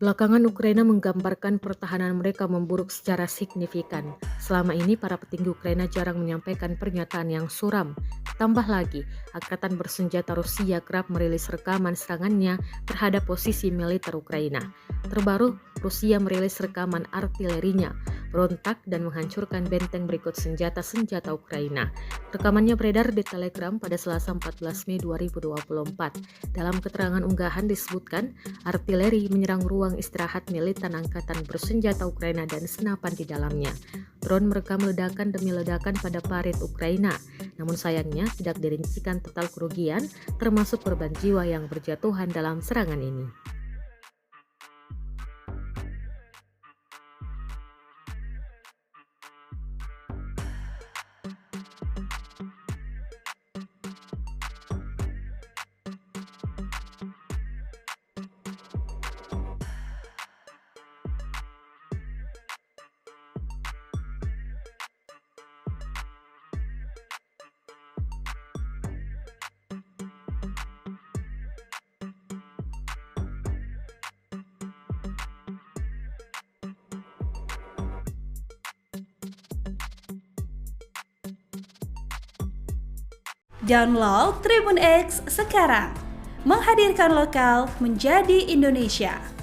Belakangan Ukraina menggambarkan pertahanan mereka memburuk secara signifikan. Selama ini para petinggi Ukraina jarang menyampaikan pernyataan yang suram. Tambah lagi, angkatan bersenjata Rusia kerap merilis rekaman serangannya terhadap posisi militer Ukraina. Terbaru, Rusia merilis rekaman artilerinya, berontak dan menghancurkan benteng berikut senjata-senjata Ukraina. Rekamannya beredar di Telegram pada Selasa 14 Mei 2024. Dalam keterangan unggahan disebutkan, artileri menyerang ruang istirahat militan angkatan bersenjata Ukraina dan senapan di dalamnya. Drone merekam ledakan demi ledakan pada parit Ukraina. Namun sayangnya tidak dirincikan total kerugian, termasuk korban jiwa yang berjatuhan dalam serangan ini. Download Tribun X sekarang, menghadirkan lokal menjadi Indonesia.